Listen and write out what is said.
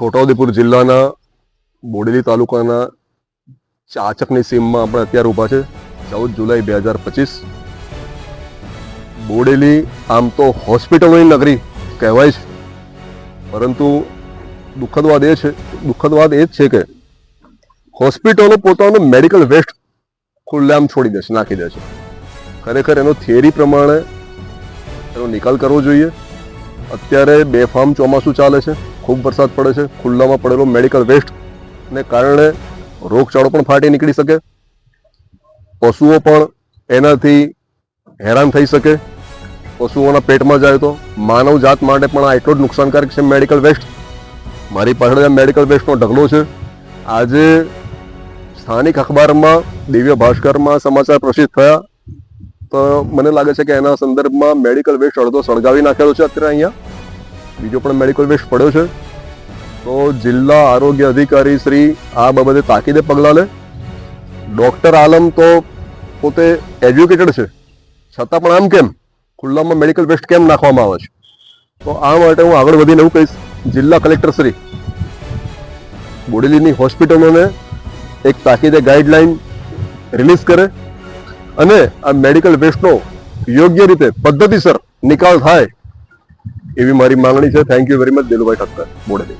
છોટાઉદેપુર જિલ્લાના બોડેલી તાલુકાના ચાચકની સીમમાં આપણે અત્યારે ઊભા છે 14 જુલાઈ 2025। બોડેલી આમ તો હોસ્પિટલોની નગરી કહેવાય છે, પરંતુ દુઃખદ વાત એ જ છે કે હોસ્પિટલો પોતાનો મેડિકલ વેસ્ટ ખુલ્લેઆમ છોડી દે છે, નાખી દે છે। ખરેખર એનો થિયરી પ્રમાણે એનો નિકાલ કરવો જોઈએ। અત્યારે બેફામ ચોમાસું ચાલે છે, ખૂબ વરસાદ પડે છે, ખુલ્લામાં પડેલો મેડિકલ વેસ્ટ ને કારણે રોગચાળો પણ ફાટી નીકળી શકે, પશુઓ પણ એનાથી હેરાન થઈ શકે। પશુઓના પેટમાં જાય તો માનવ જાત માટે પણ આ એટલો જ નુકસાનકારક છે મેડિકલ વેસ્ટ। મારી પાછળ મેડિકલ વેસ્ટનો ઢગલો છે। આજે સ્થાનિક અખબારમાં દિવ્ય ભાસ્કરમાં સમાચાર પ્રસિદ્ધ થયા તો મને લાગે છે કે એના સંદર્ભમાં મેડિકલ વેસ્ટ અડધો સળગાવી નાખેલો છે। અત્યારે અહીંયા બીજો પણ મેડિકલ વેસ્ટ પડ્યો છે, તો જિલ્લા આરોગ્ય અધિકારી શ્રી આ બાબતે તાકીદે પગલાં લે। ડોક્ટર આલમ તો પોતે એજ્યુકેટેડ છે, છતાં પણ આમ કેમ ખુલ્લામાં મેડિકલ વેસ્ટ કેમ નાખવામાં આવે છે? તો આ માટે હું આગળ વધીને એવું કહીશ, જિલ્લા કલેક્ટર શ્રી બોડેલીની હોસ્પિટલોને એક તાકીદે ગાઈડલાઈન રિલીઝ કરે અને આ મેડિકલ વેસ્ટનો યોગ્ય રીતે પદ્ધતિસર નિકાલ થાય એવી મારી માંગણી છે। Thank you very much, Delubhai Thakkar, Bodeli.